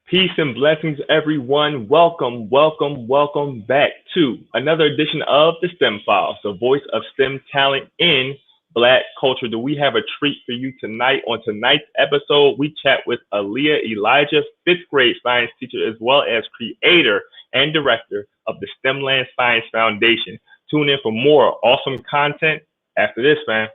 Peace and blessings, everyone. Welcome, welcome, welcome back to another edition of the STEM Files, the voice of STEM talent in Black culture. Do we have a treat for you tonight? On tonight's episode, we chat with Aaliyah Elijah, fifth grade science teacher, as well as creator and director of the STEMland Science Foundation. Tune in for more awesome content after this, man.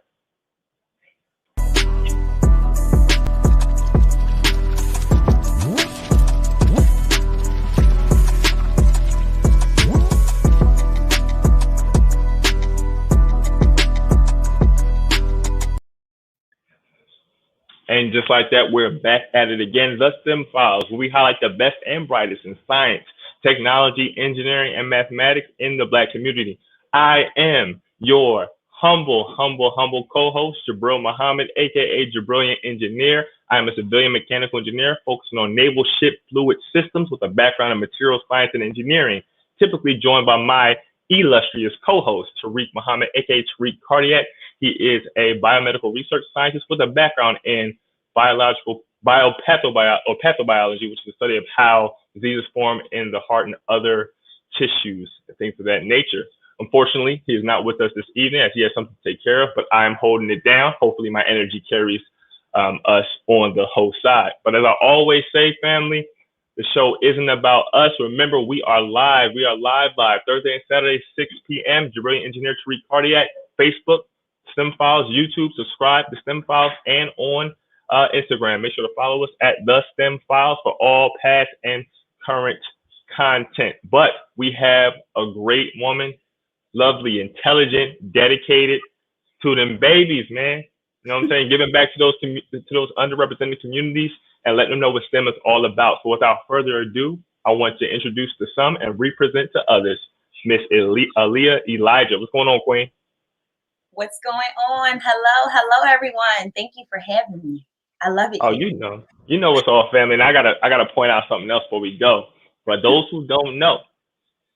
And just like that, we're back at it again. The STEM Files, where we highlight the best and brightest in science, technology, engineering, and mathematics in the Black community. I am your humble co-host, Jabril Muhammad, aka Jabrilliant Engineer. I am a civilian mechanical engineer focusing on naval ship fluid systems with a background in materials science and engineering, typically joined by my illustrious co-host, Tariq Muhammad, aka Tariq Cardiac. He is a biomedical research scientist with a background in pathobiology, which is the study of how diseases form in the heart and other tissues and things of that nature. Unfortunately, he is not with us this evening as he has something to take care of, but I am holding it down. Hopefully my energy carries us on the host side. But as I always say, family, the show isn't about us. Remember, we are live. We are live Thursday and Saturday, 6 p.m. Jabrilliant Engineer Tariq Cardiac, Facebook, STEM Files, YouTube, subscribe to STEM Files, and on Instagram. Make sure to follow us at the STEM Files for all past and current content. But we have a great woman, lovely, intelligent, dedicated to them babies, man. You know what I'm saying? Giving back to those underrepresented communities and letting them know what STEM is all about. So without further ado, I want to introduce to some and represent to others, Miss Aaliyah Elijah. What's going on, Queen? What's going on? Hello, everyone. Thank you for having me. I love it. Oh, you know it's all family. And I gotta point out something else before we go. For those who don't know,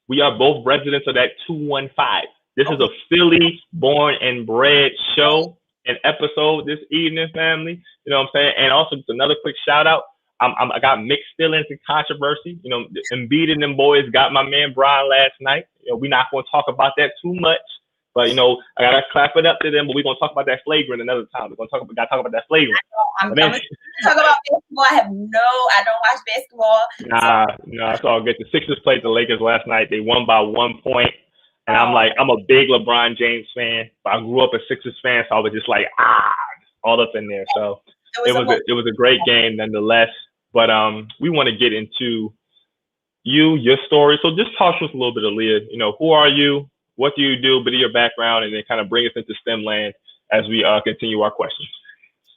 we are both residents of that 215. This is a Philly born and bred show and episode this evening, family. You know what I'm saying? And also just another quick shout out. I got mixed feelings and controversy. You know, Embiid and them boys got my man Brian last night. You know, we're not going to talk about that too much. But, you know, I got to clap it up to them, but we're going to talk about that flagrant another time. We're going to talk about that flagrant. I'm going to talk about basketball. I don't watch basketball. Nah, it's all good. The Sixers played the Lakers last night. They won by 1 point. And I'm a big LeBron James fan. But I grew up a Sixers fan, so I was just like, all up in there. So it was a great game nonetheless. But we want to get into your story. So just talk to us a little bit, Aaliyah. You know, who are you? What do you do? Bit of your background, and then kind of bring us into STEM land as we continue our questions.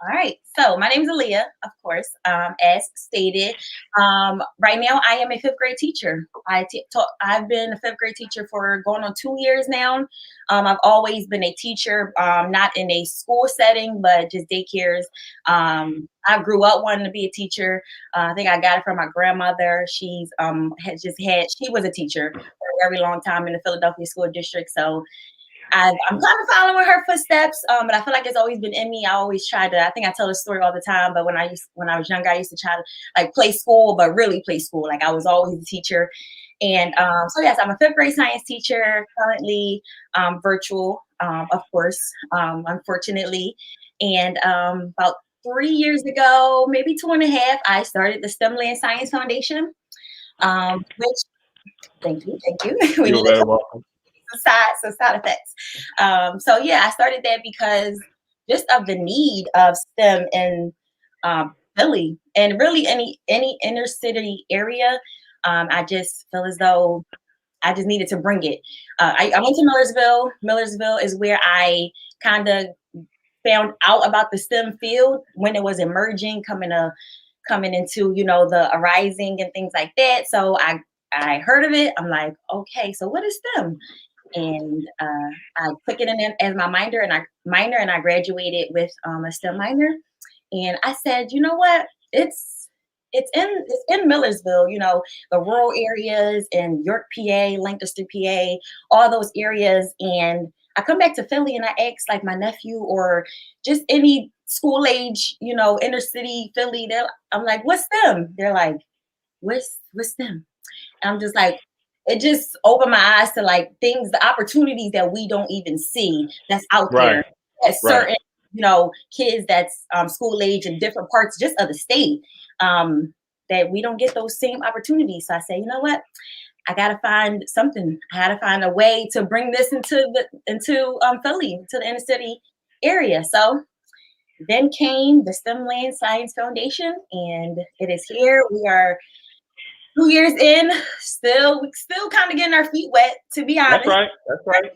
All right. So my name is Aaliyah, of course, as stated. Right now, I am a fifth grade teacher. I've been a fifth grade teacher for going on 2 years now. I've always been a teacher, not in a school setting, but just daycares. I grew up wanting to be a teacher. I think I got it from my grandmother. She was a teacher for a very long time in the Philadelphia School District. So I'm kind of following her footsteps, but I feel like it's always been in me. I always try to. I think I tell the story all the time. But when I was younger, I used to try to play school, but really play school. Like I was always a teacher, and so yes, I'm a fifth grade science teacher currently, virtual, of course, unfortunately. And about 3 years ago, maybe 2.5, I started the STEMland Science Foundation, which thank you. You're very welcome. Side effects. So yeah, I started that because just of the need of STEM in Philly and really any inner city area. I just feel as though I just needed to bring it. I went to Millersville. Millersville is where I kind of found out about the STEM field when it was emerging, coming into, you know, the arising and things like that. So I heard of it. I'm like, okay, so what is STEM? And I took it in as my minor, and I graduated with a STEM minor. And I said, you know what? It's in Millersville, you know, the rural areas in York, PA, Lancaster, PA, all those areas. And I come back to Philly and I ask like my nephew or just any school age, you know, inner city Philly. I'm like, what's STEM? They're like, what's them? And I'm just like, it just opened my eyes to like things, the opportunities that we don't even see that's out Right. there. That Right. certain, kids that's school age in different parts just of the state, that we don't get those same opportunities. So I say, you know what? I gotta find something. I gotta find a way to bring this into Philly, to the inner city area. So then came the STEM Land Science Foundation, and it is here. We are 2 years in, still kind of getting our feet wet, to be That's honest. right. That's right.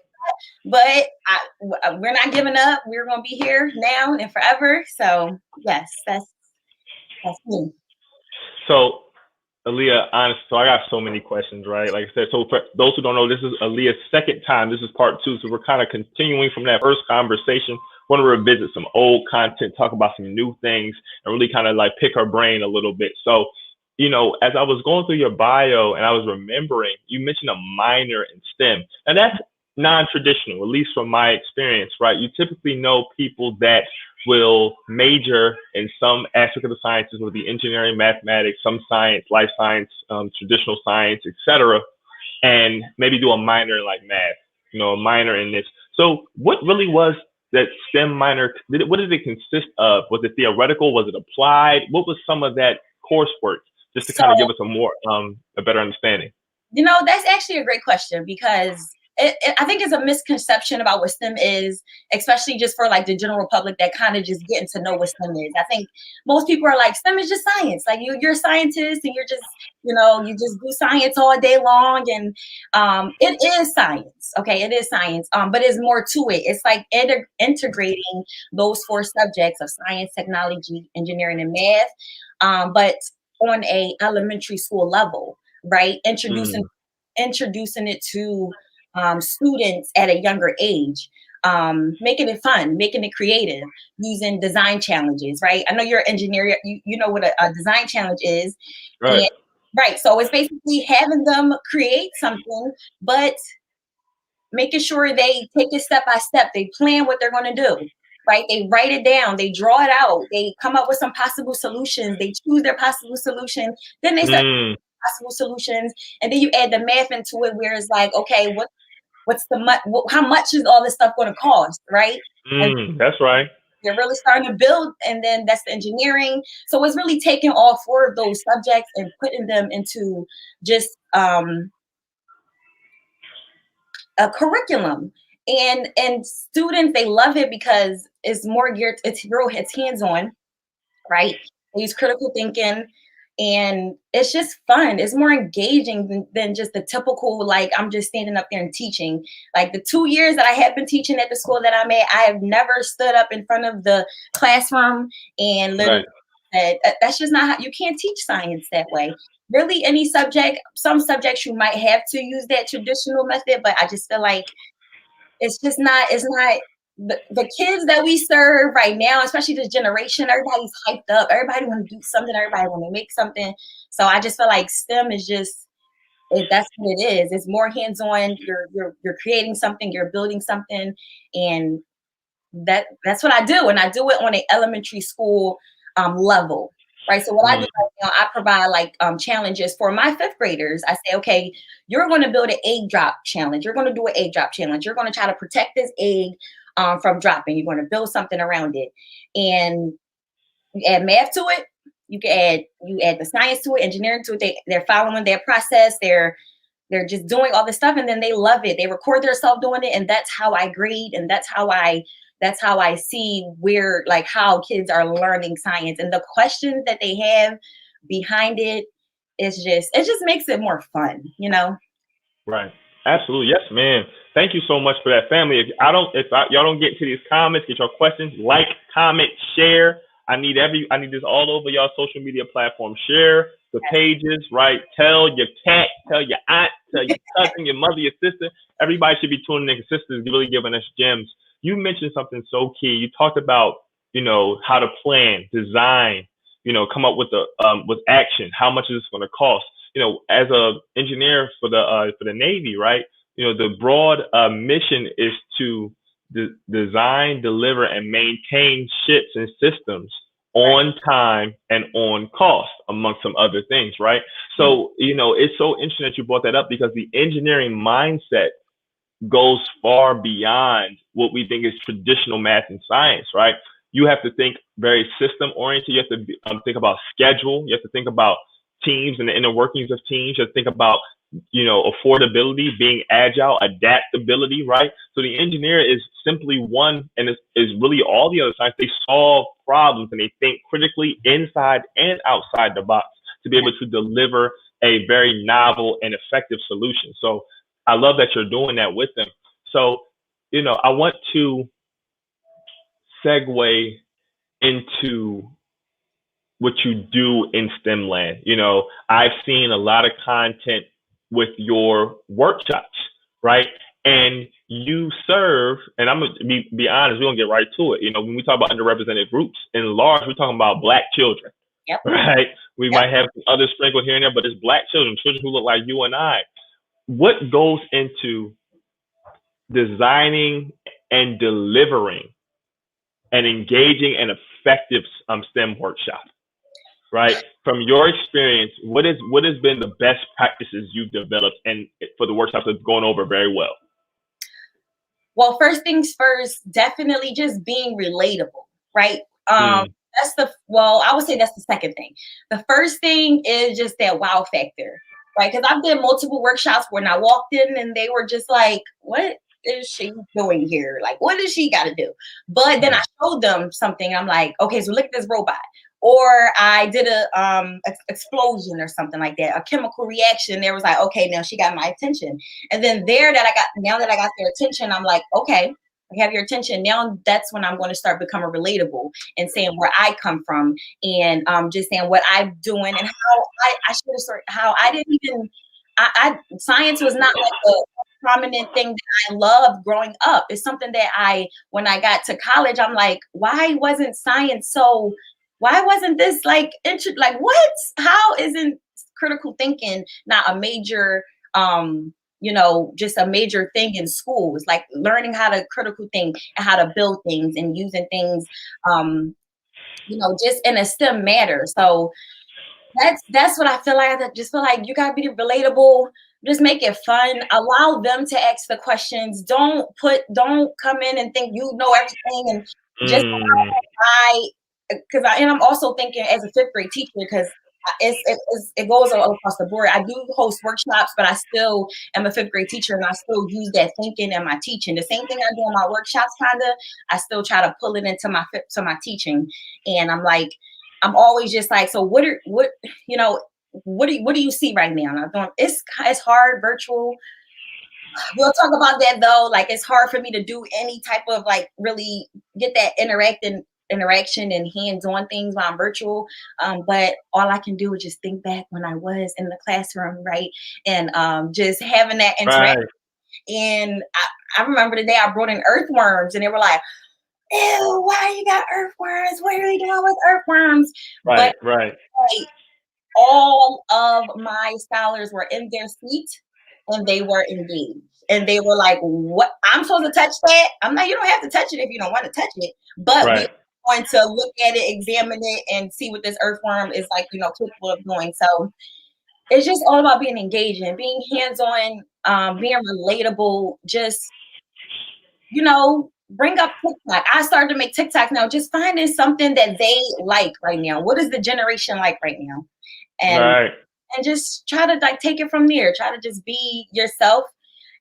But we're not giving up. We're gonna be here now and forever. So yes, that's me. So, Aaliyah, honest, so I got so many questions, right? Like I said, so for those who don't know, this is Aaliyah's second time. This is part two. So we're kind of continuing from that first conversation. Want to revisit some old content, talk about some new things, and really kind of like pick her brain a little bit. So, as I was going through your bio and I was remembering, you mentioned a minor in STEM. And that's non-traditional, at least from my experience, right? You typically know people that will major in some aspect of the sciences, whether it be engineering, mathematics, some science, life science, traditional science, etc., and maybe do a minor in like math, a minor in this. So what really was that STEM minor? What did it consist of? Was it theoretical? Was it applied? What was some of that coursework? Just to So kind of give us a better understanding. That's actually a great question, because I think it's a misconception about what STEM is, especially just for like the general public that kind of just getting to know what STEM is. I think most people are like, STEM is just science. Like you're a scientist and you're just, you just do science all day long. And it is science. Okay, it is science. But it's more to it. It's like integrating those four subjects of science, technology, engineering, and math, but on a elementary school level, right? Introducing it to students at a younger age, making it fun, making it creative, using design challenges, right? I know you're an engineer, you know what a design challenge is. Right. And right, so it's basically having them create something, but making sure they take it step by step. They plan what they're going to do, right? They write it down, they draw it out, they come up with some possible solutions, they choose their possible solution, then they start possible solutions, and then you add the math into it, where it's like, okay, how much is all this stuff going to cost, right? And That's right. they're really starting to build, and then that's the engineering. So it's really taking all four of those subjects and putting them into just a curriculum. And students, they love it because it's more geared, it's hands-on, right? They use critical thinking, and it's just fun. It's more engaging than just the typical, like, I'm just standing up there and teaching. Like the 2 years that I have been teaching at the school that I'm at, I have never stood up in front of the classroom and literally said, that's just not how, you can't teach science that way. Really, any subject, some subjects you might have to use that traditional method, but I just feel like it's not the kids that we serve right now, especially this generation. Everybody's hyped up. Everybody want to do something. Everybody want to make something. So I just feel like STEM is just, that's what it is. It's more hands-on. You're creating something. You're building something, and that's what I do. And I do it on an elementary school level. Right. So what I do right now, I provide like challenges for my fifth graders. I say, okay, you're going to build an egg drop challenge. You're going to do an egg drop challenge. You're going to try to protect this egg from dropping. You're going to build something around it, and you add math to it. You add the science to it, engineering to it. They're following their process. They're just doing all this stuff, and then they love it. They record themselves doing it, and that's how I grade, and that's how I see where, like, how kids are learning science, and the questions that they have behind it. It just makes it more fun, Right. Absolutely. Yes, man. Thank you so much for that, family. Y'all don't get to these comments, get your questions, like, comment, share. I need this all over y'all social media platforms. Share the pages, right? Tell your cat, tell your aunt, tell your cousin, your mother, your sister. Everybody should be tuning in. Sisters really giving us gems. You mentioned something so key. You talked about, how to plan, design, come up with with action. How much is this going to cost? As a engineer for the Navy, right? The broad mission is to design, deliver, and maintain ships and systems on time and on cost, among some other things, right? So, it's so interesting that you brought that up because the engineering mindset goes far beyond what we think is traditional math and science, right? You have to think very system oriented. You have to think about schedule. You have to think about teams and the inner workings of teams. You have to think about, affordability, being agile, adaptability, right? So the engineer is simply one, and is really all the other science. They solve problems and they think critically inside and outside the box to be able to deliver a very novel and effective solution. So I love that you're doing that with them. So, I want to segue into what you do in STEM land. I've seen a lot of content with your workshops, right? And you serve, and I'm gonna be honest, we're gonna get right to it. When we talk about underrepresented groups, in large, we're talking about Black children, Yep. right? We Yep. might have some other sprinkle here and there, but it's Black children who look like you and I. What goes into designing and delivering an engaging and effective STEM workshop, right? From your experience, what has been the best practices you've developed and for the workshops that's going over very well? Well, first things first, definitely just being relatable, right? I would say that's the second thing. The first thing is just that wow factor, right? Because I've done multiple workshops when I walked in and they were just like, what is she doing here? Like, what does she got to do? But then I showed them something. I'm like, okay, so look at this robot. Or I did a explosion or something like that, a chemical reaction. There was like, okay, now she got my attention. And then now that I got their attention, I'm like, okay, I have your attention. Now that's when I'm going to start becoming relatable and saying where I come from and just saying what I'm doing and how I should have started, how I didn't even, science was not like a prominent thing that I loved growing up. It's something that when I got to college, I'm like, why wasn't this like what? How isn't critical thinking not a major, just a major thing in schools, like learning how to critical think and how to build things and using things, just in a STEM manner. So that's what I feel like. I just feel like you gotta be relatable. Just make it fun. Allow them to ask the questions. Don't come in and think you know everything and just and I'm also thinking as a fifth grade teacher because it goes all across the board. I do host workshops, but I still am a fifth grade teacher and I still use that thinking in my teaching. The same thing I do in my workshops, I still try to pull it into my teaching. And I'm always just like, so what do you see right now? And it's hard virtual. We'll talk about that though. Like it's hard for me to do any type of like really get that interaction and hands-on things while I'm virtual. But all I can do is just think back when I was in the classroom, right? And just having that interaction. Right. And I remember the day I brought in earthworms and they were like, ew, why you got earthworms? What are you doing with earthworms? Right. All of my scholars were in their seat and they were engaged. And they were like, what? I'm supposed to touch that? You don't have to touch it if you don't want to touch it. But we're going to look at it, examine it, and see what this earthworm is like, capable of doing. So it's just all about being engaging, being hands-on, being relatable, just, bring up TikTok. I started to make TikTok now, just finding something that they like right now. What is the generation like right now? And just try to like take it from there. Try to just be yourself.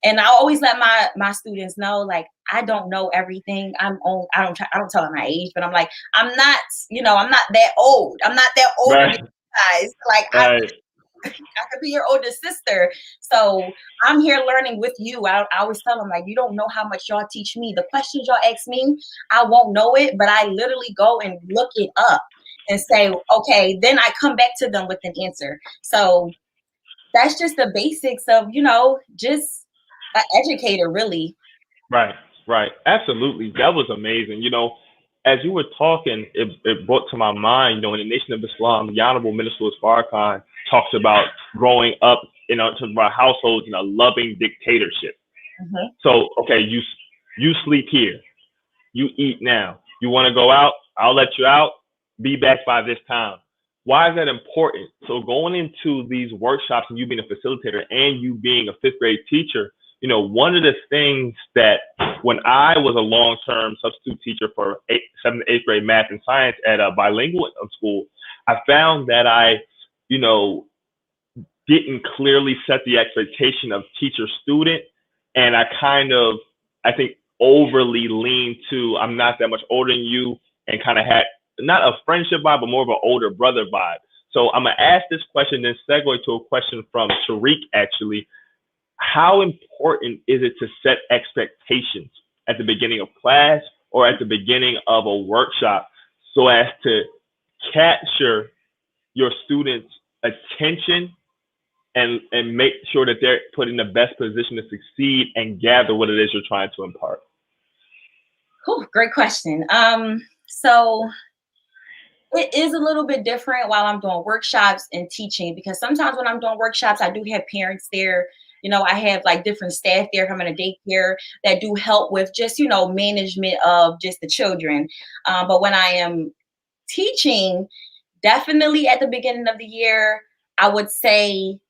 And I always let my students know, like, I don't know everything. I don't tell them my age, but I'm like, I'm not that old. I'm not that old than you guys. Like I could be your older sister. So I'm here learning with you. I always tell them, like, you don't know how much y'all teach me. The questions y'all ask me, I won't know it, but I literally go and look it up and say, okay, then I come back to them with an answer. So that's just the basics of, just an educator, really. Right. Absolutely. That was amazing. As you were talking, it brought to my mind, in the Nation of Islam, the Honorable Minister Farrakhan talks about growing up, to our households in a loving dictatorship. Mm-hmm. So, okay, you sleep here. You eat now. You want to go out? I'll let you out. Be back by this time. Why is that important? So going into these workshops and you being a facilitator and you being a fifth grade teacher, one of the things that when I was a long-term substitute teacher for seventh, eighth grade math and science at a bilingual school, I found that I, didn't clearly set the expectation of teacher student. And I think overly leaned to, I'm not that much older than you, and kind of had not a friendship vibe, but more of an older brother vibe. So I'm going to ask this question, then segue to a question from Tariq, actually. How important is it to set expectations at the beginning of class or at the beginning of a workshop so as to capture your students' attention and make sure that they're put in the best position to succeed and gather what it is you're trying to impart? Great question. So it is a little bit different while I'm doing workshops and teaching, because sometimes when I'm doing workshops, I do have parents there. I have like different staff there coming to daycare that do help with just, management of just the children. But when I am teaching, definitely at the beginning of the year, I would say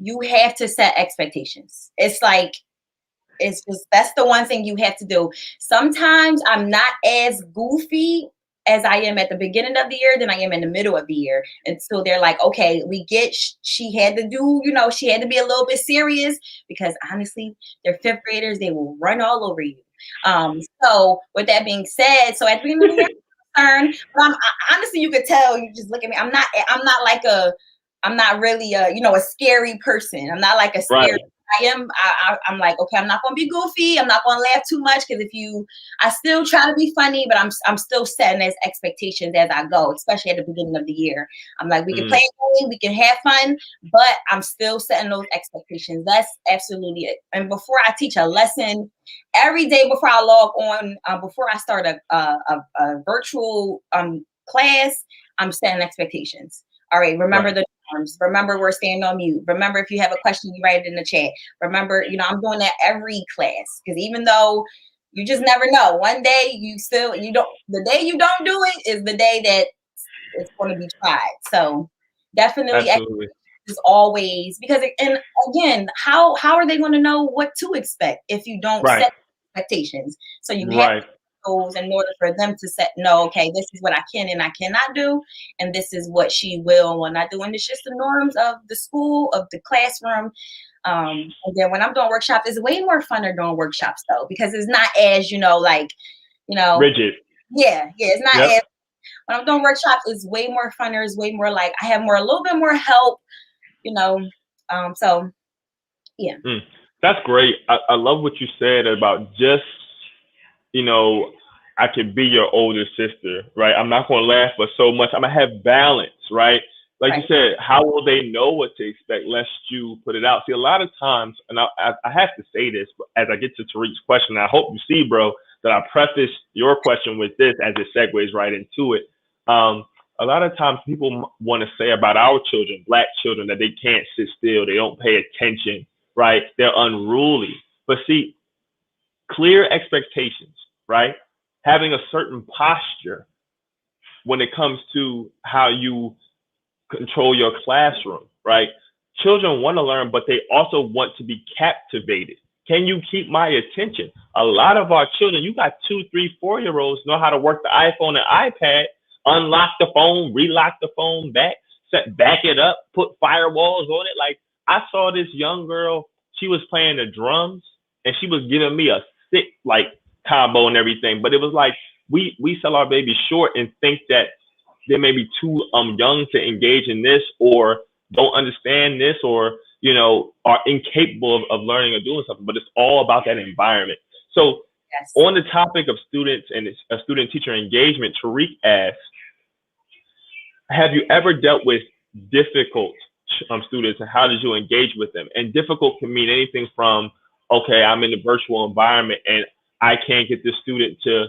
you have to set expectations. It's just, that's the one thing you have to do. Sometimes I'm not as goofy as I am at the beginning of the year than I am in the middle of the year. And so they're like, okay, we get, she had to do, she had to be a little bit serious, because honestly, they're fifth graders. They will run all over you. So with that being said, so at the beginning of the year, but honestly, you could tell, you just look at me. I'm not really a scary person. I'm not like a scary. Right. I'm like, okay, I'm not going to be goofy. I'm not going to laugh too much, because I still try to be funny, but I'm still setting as expectations as I go, especially at the beginning of the year. I'm like, we can play a game, we can have fun, but I'm still setting those expectations. That's absolutely it. And before I teach a lesson, every day before I log on, before I start a virtual class, I'm setting expectations. All right, remember the norms. Remember, we're staying on mute. Remember, if you have a question, you write it in the chat. Remember, I'm doing that every class, because even though you just never know, one day the day you don't do it is the day that it's going to be tried. So definitely, is always, because, and again, how are they going to know what to expect if you don't set expectations? So you have goals in order for them to okay, this is what I can and I cannot do, and this is what she will and will not do. And it's just the norms of the school, of the classroom. And then when I'm doing workshops, it's way more funner doing workshops though, because it's not as rigid. Yeah, it's not as, when I'm doing workshops, it's way more funner. It's way more like I have a little bit more help, so yeah. That's great. I love what you said about just, I could be your older sister, right? I'm not going to laugh for so much. I'm going to have balance, right? Like you said, how will they know what to expect lest you put it out? See, a lot of times, and I have to say this as I get to Tariq's question, I hope you see, bro, that I preface your question with this as it segues right into it. A lot of times people want to say about our children, Black children, that they can't sit still. They don't pay attention, right? They're unruly. But see, clear expectations, right? Having a certain posture when it comes to how you control your classroom, right? Children want to learn, but they also want to be captivated. Can you keep my attention? A lot of our children, you got 2, 3, 4-year-olds know how to work the iPhone and iPad, unlock the phone, relock the phone back it up, put firewalls on it. Like, I saw this young girl, she was playing the drums and she was giving me a sick like combo and everything. But it was like we sell our babies short and think that they may be too young to engage in this, or don't understand this, or are incapable of learning or doing something. But it's all about that environment. So on the topic of students and student-teacher engagement, Tariq asks, have you ever dealt with difficult students, and how did you engage with them? And difficult can mean anything from, okay, I'm in a virtual environment and I can't get this student to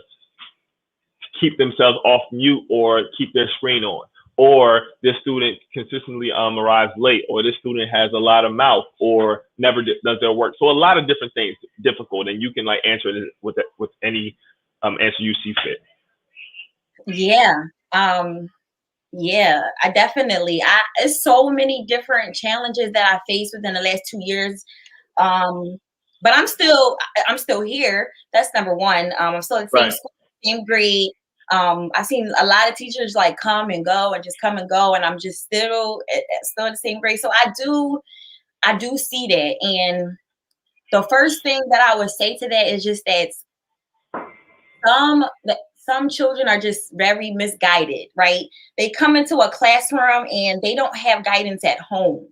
keep themselves off mute or keep their screen on, or this student consistently arrives late, or this student has a lot of mouth or never does their work. So a lot of different things difficult, and you can like answer it with any answer you see fit. Yeah. Yeah, it's so many different challenges that I faced within the last 2 years. Um, but I'm still here. That's number one. I'm still in the same Right. school, same grade. I've seen a lot of teachers like come and go and just come and go, and I'm just still in the same grade. So I do see that. And the first thing that I would say to that is just that some children are just very misguided, right? They come into a classroom and they don't have guidance at home.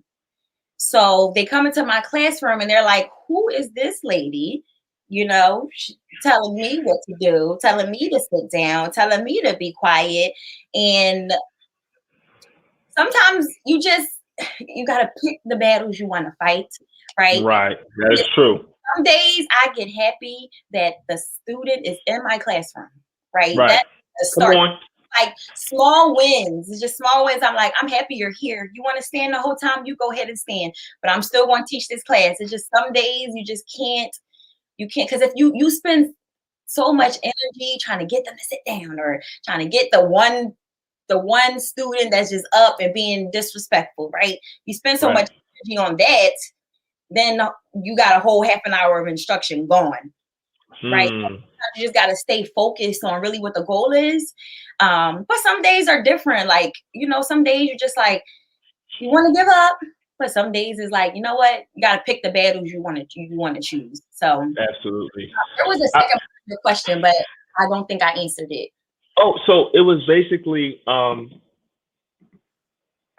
So they come into my classroom and they're like, who is this lady? Telling me what to do, telling me to sit down, telling me to be quiet. And sometimes you got to pick the battles you want to fight, right? Right. That is true. Some days I get happy that the student is in my classroom, right? Right. That's the Come start. on. Like small wins. It's just small wins. I'm like, I'm happy you're here. You want to stand the whole time? You go ahead and stand. But I'm still going to teach this class. It's just some days you just can't. You can't, because if you spend so much energy trying to get them to sit down or trying to get the one student that's just up and being disrespectful, right? You spend so Right. much energy on that, then you got a whole half an hour of instruction gone, right? Hmm. You just got to stay focused on really what the goal is. But some days are different. Like, some days you're just like, you want to give up. But some days is like, you know what? You got to pick the battles you want to choose. So Absolutely. there was a I, second part of the question, but I don't think I answered it. so it was basically,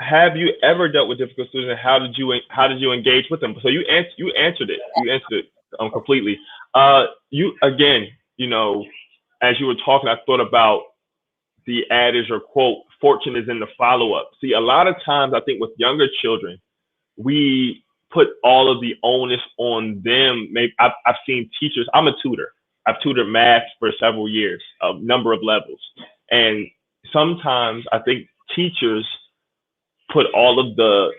have you ever dealt with difficult students, and how did you engage with them? So you answered it. You answered it completely. You again, as you were talking, I thought about the adage or quote, "Fortune is in the follow up." See, a lot of times, I think with younger children, we put all of the onus on them. Maybe I've seen teachers. I'm a tutor. I've tutored math for several years, a number of levels, and sometimes I think teachers put all of the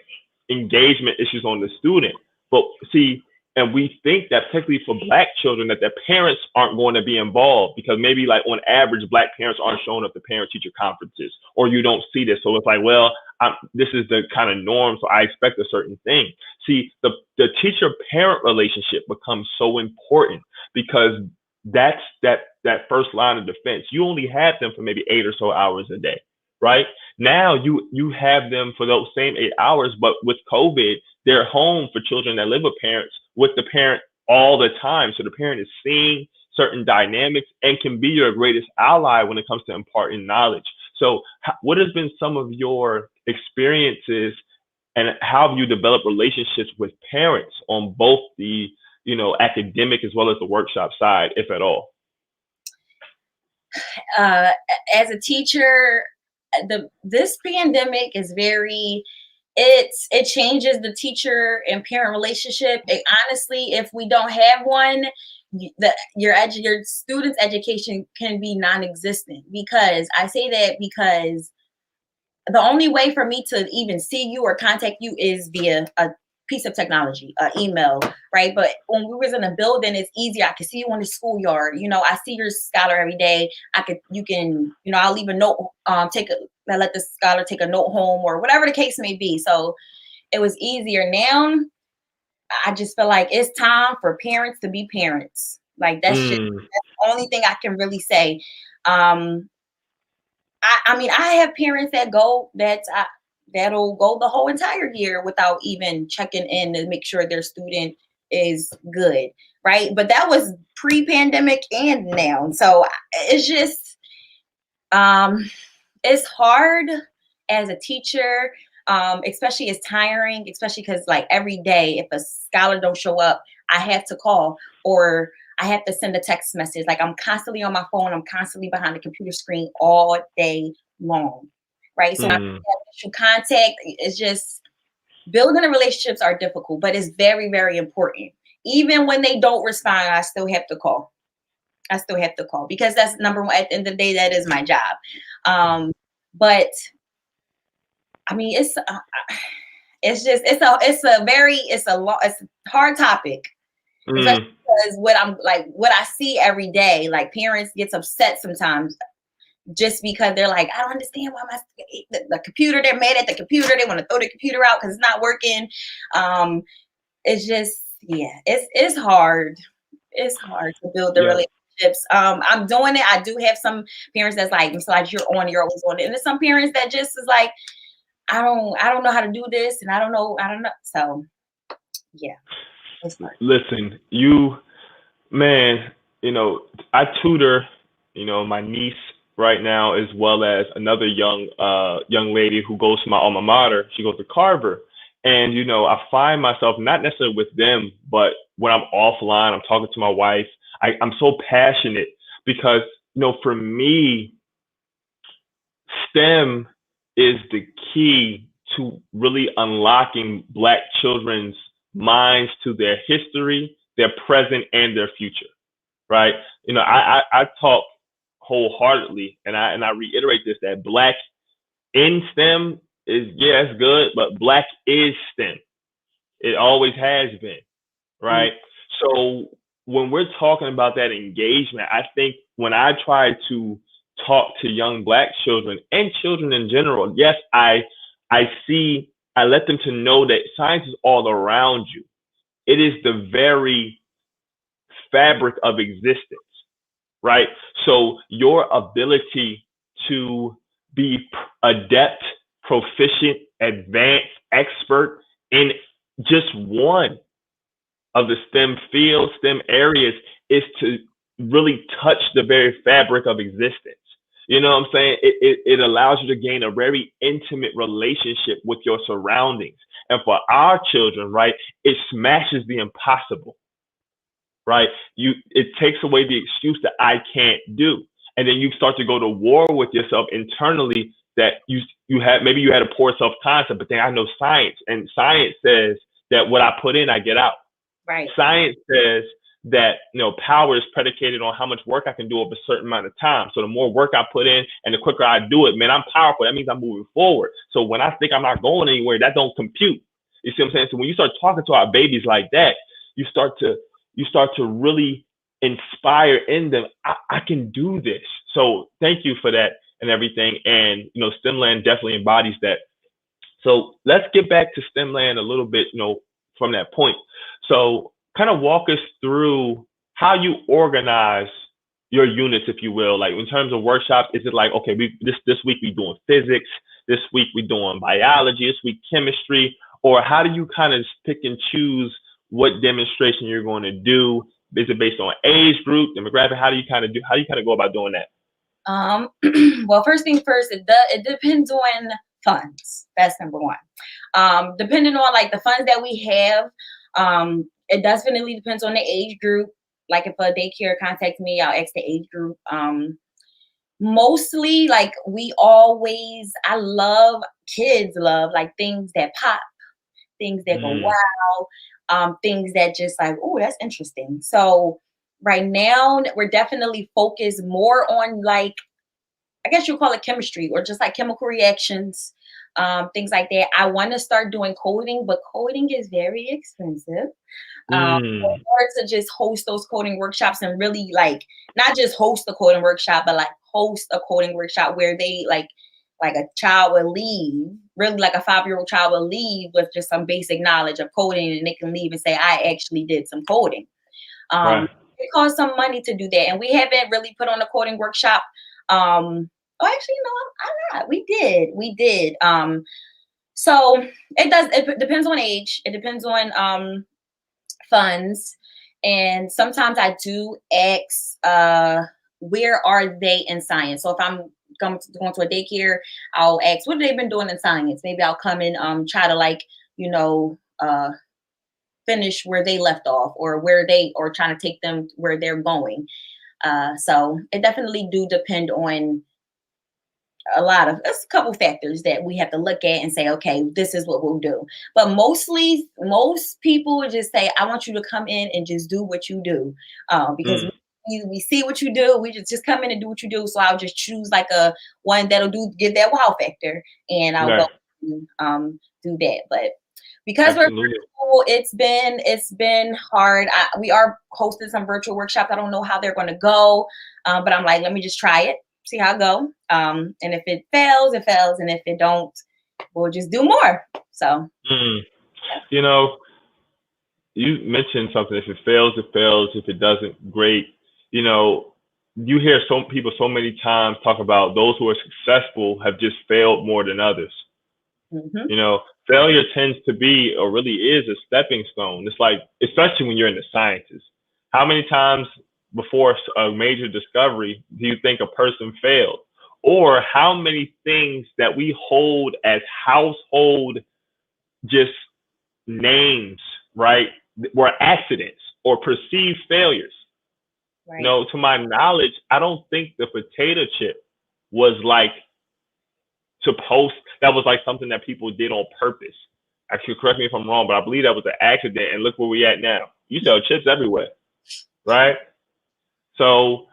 engagement issues on the student. But see, and we think that particularly for black children that their parents aren't going to be involved because maybe like on average black parents aren't showing up to parent teacher conferences or you don't see this. So it's like, well, this is the kind of norm, so I expect a certain thing. See, the teacher parent relationship becomes so important because that's that first line of defense. You only have them for maybe 8 or so hours a day, right? Now you have them for those same 8 hours, but with COVID, they're home for children that live with parents with the parent all the time. So the parent is seeing certain dynamics and can be your greatest ally when it comes to imparting knowledge. So what has been some of your experiences and how have you developed relationships with parents on both the, academic as well as the workshop side, if at all? Uh, as a teacher, this pandemic is it changes the teacher and parent relationship. And honestly, if we don't have one, your students' education can be non-existent. Because I say that because the only way for me to even see you or contact you is via a piece of technology, email, right? But when we was in a building, it's easier. I can see you in the schoolyard. I see your scholar every day. I'll leave a note, I let the scholar take a note home or whatever the case may be. So it was easier. Now I just feel like it's time for parents to be parents. Like that's Mm, the only thing I can really say. Um, I mean, I have parents that'll go the whole entire year without even checking in to make sure their student is good, right? But that was pre-pandemic and now. So it's just it's hard as a teacher, especially it's tiring, especially because like every day, if a scholar don't show up, I have to call or I have to send a text message. Like I'm constantly on my phone. I'm constantly behind the computer screen all day long, right? So when I mm, have issue contact, it's just building the relationships are difficult, but it's very, very important. Even when they don't respond, I still have to call. I still have to call because that's number one. At the end of the day, that is my job. But I mean, it's a hard topic, especially mm. because what I see every day, like parents gets upset sometimes. just because they're like, I don't understand why the computer, they're mad at the computer, they want to throw the computer out because it's not working. It's just, yeah, it's hard. It's hard to build the Yeah. relationships. I'm doing it. I do have some parents that's like, it's like you're always on it. And there's some parents that just is like, I don't know how to do this, and I don't know. So yeah, it's hard. Listen, man, I tutor, my niece right now, as well as another young lady who goes to my alma mater. She goes to Carver. And, I find myself not necessarily with them, but when I'm offline, I'm talking to my wife. I'm so passionate because, for me, STEM is the key to really unlocking Black children's minds to their history, their present, and their future. Right? I talk wholeheartedly, and I reiterate this, that Black in STEM is, yeah, it's good, but Black is STEM. It always has been, right? So when we're talking about that engagement, I think when I try to talk to young Black children and children in general, yes, I let them to know that science is all around you. It is the very fabric of existence, right? So your ability to be adept, proficient, advanced, expert in just one of the STEM fields, STEM areas, is to really touch the very fabric of existence. You know what I'm saying? It allows you to gain a very intimate relationship with your surroundings. And for our children, right, it smashes the impossible, right? It takes away the excuse that I can't do. And then you start to go to war with yourself internally, that you had a poor self-concept, but then I know science, and science says that what I put in, I get out. Right. Science says that, power is predicated on how much work I can do over a certain amount of time. So the more work I put in and the quicker I do it, man, I'm powerful. That means I'm moving forward. So when I think I'm not going anywhere, that don't compute. You see what I'm saying? So when you start talking to our babies like that, you start to really inspire in them, I can do this. So thank you for that and everything. And, STEMland definitely embodies that. So let's get back to STEMland a little bit, from that point. So kind of walk us through how you organize your units, if you will. Like in terms of workshops, is it like, okay, this week we doing physics, this week we doing biology, this week chemistry, or how do you kind of pick and choose what demonstration you're going to do? Is it based on age group, demographic? How do you kind of go about doing that? Well, first thing first, it depends on funds. That's number one. Depending on like the funds that we have, it definitely depends on the age group. Like if a daycare contacts me, I'll ask the age group. Mostly like I love kids love like things that pop, things that go wow, things that just like, oh, that's interesting. So right now we're definitely focused more on like, I guess you call it chemistry or just like chemical reactions, things like that. I want to start doing coding, but coding is very expensive. In order to just host those coding workshops and really like not just host a coding workshop, but like host a coding workshop where they like a child will leave, really like a 5-year-old child will leave with just some basic knowledge of coding, and they can leave and say, I actually did some coding. Right. It costs some money to do that. And we haven't really put on a coding workshop. Actually, no, I'm not. We did. So it depends on age. It depends on funds. And sometimes I do ask, where are they in science? So if I'm going to a daycare, I'll ask, what have they been doing in science? Maybe I'll come and try to like, finish where they left off, or trying to take them where they're going. So it definitely do depend on it's a couple factors that we have to look at and say, okay, this is what we'll do. But most people would just say, I want you to come in and just do what you do, because we see what you do. We just come in and do what you do. So I'll just choose like a one that'll give that wow factor, and I'll go do that. But because we're virtual, it's been hard. We are hosting some virtual workshops. I don't know how they're going to go, but I'm like, let me just try it. see how it go. And if it fails, it fails, and if it don't, we'll just do more. So, You know, you mentioned something. If it fails, it fails. If it doesn't, great. You know, you hear some people so many times talk about those who are successful have just failed more than others. mhm, You know, failure tends to be, or really is, a stepping stone. It's like, especially when you're in the sciences. How many times before a major discovery do you think a person failed? Or how many things that we hold as household just names, right, were accidents or perceived failures? right. No, to my knowledge, I don't think the potato chip was like supposed, that was like something that people did on purpose. Actually, correct me if I'm wrong, but I believe that was an accident. And look where we at now. You sell chips everywhere, right? So,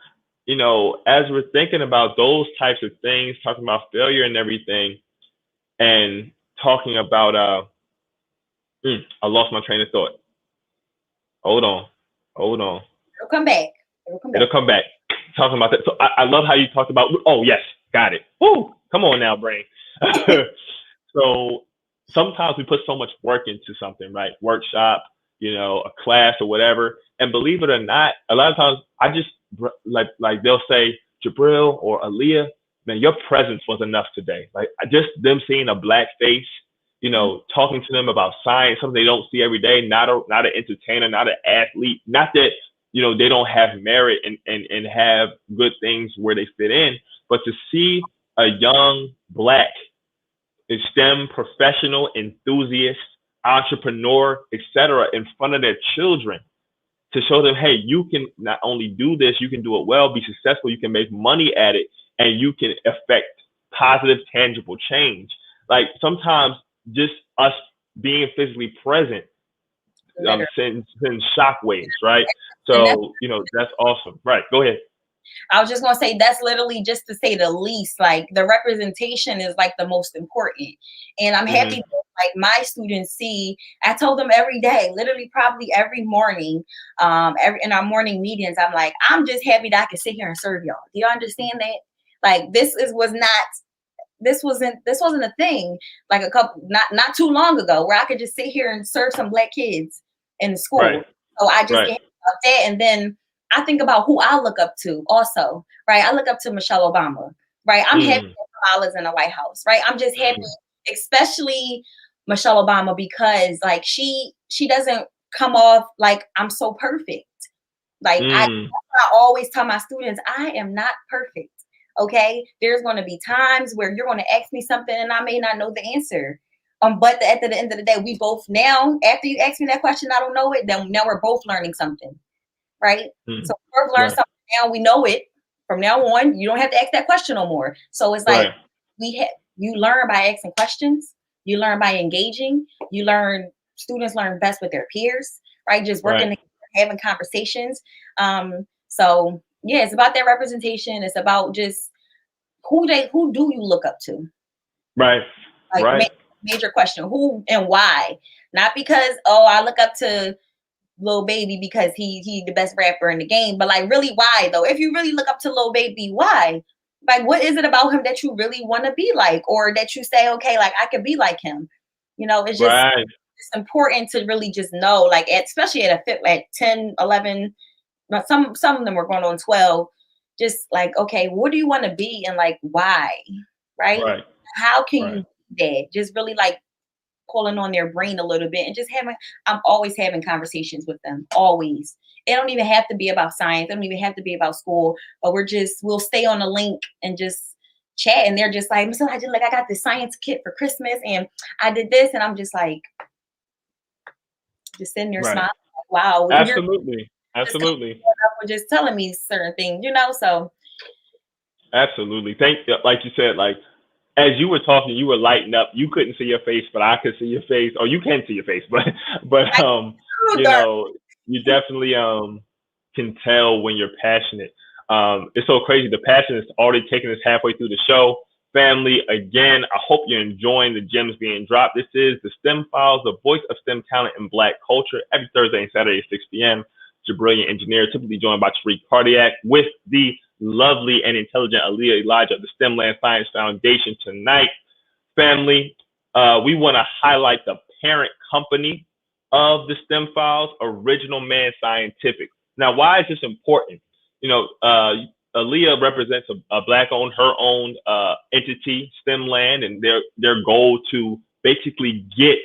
you know, as we're thinking about those types of things, talking about failure and everything, and talking about, I lost my train of thought. Hold on, hold on. It'll come back. It'll come It'll back. come back. Talking about that. So I love how you talked about, oh, yes, got it. Woo, come on now, brain. So sometimes we put so much work into something, right? Workshop, you know, a class or whatever. And believe it or not, a lot of times I just like they'll say, Jabril or Aaliyah, man, your presence was enough today. Like just them seeing a black face, you know, talking to them about science, something they don't see every day, not an entertainer, not an athlete, not that, you know, they don't have merit and have good things where they fit in, but to see a young black STEM professional, enthusiast, entrepreneur, etc., in front of their children to show them, hey, you can not only do this, you can do it well, be successful, you can make money at it, and you can affect positive, tangible change. Like sometimes just us being physically present Literally. sends shockwaves, right? And that's, So, you know, that's awesome. Right. Go ahead. I was just gonna say that's literally just to say the least. Like the representation is like the most important. And I'm happy Hmm. that like my students see, I told them every day, literally probably every morning, every in our morning meetings, I'm like, I'm just happy that I can sit here and serve y'all. Do you understand that? Like this wasn't a thing like a couple not too long ago where I could just sit here and serve some black kids in Right. school. So I just Right. get about that, and then I think about who I look up to also, right? I look up to Michelle Obama, right? I'm happy Mm, that Kamala's in the White House, right? I'm just happy, mm, especially Michelle Obama, because like she doesn't come off like I'm so perfect. Like mm. I always tell my students, I am not perfect. Okay, there's going to be times where you're going to ask me something and I may not know the answer. But at the end of the day, we both now, after you ask me that question, I don't know it. Then now we're both learning something, right? Mm. So we've learned Right. something now. We know it. From now on, you don't have to ask that question no more. So it's like Right. you learn by asking questions. You learn by engaging. You learn. Students learn best with their peers, right? Just Right. working together, having conversations. So yeah, it's about that representation. It's about just who do you look up to? Right. Like Right. major question, who and why? Not because oh I look up to Lil Baby because he the best rapper in the game, but like really why though? If you really look up to Lil Baby, why? Like what is it about him that you really want to be like, or that you say okay like I could be like him? You know, Right. it's important to really just know, like especially at a fit at 10, 11, but some of them were going on 12, just like okay what do you want to be and like why, right? Right. How can Right. you do that? Just really like pulling on their brain a little bit and just having, I'm always having conversations with them, always. It don't even have to be about science, it don't even have to be about school, but we'll stay on a link and just chat, and they're just like, so I got this science kit for Christmas and I did this, and I'm just like just sitting there Right. smiling like, wow, you're Absolutely. just coming Absolutely. up with just telling me certain things, so Absolutely. Like you said, like as you were talking, you were lighting up. You couldn't see your face, but I could see your face, or you can see your face, but like, you dark. know, you definitely can tell when you're passionate. It's so crazy. The passion is already taking us halfway through the show. Family, again, I hope you're enjoying the gems being dropped. This is the STEM Files, the voice of STEM talent in Black culture, every Thursday and Saturday at 6 p.m. It's your brilliant engineer, typically joined by Tariq Cardiac with the lovely and intelligent Aaliyah Elijah of the STEMland Science Foundation tonight. Family, we want to highlight the parent company of the STEM Files, Original Man Scientific. Now, why is this important? You know, Aaliyah represents a black-owned, her-owned entity, STEMland, and their goal to basically get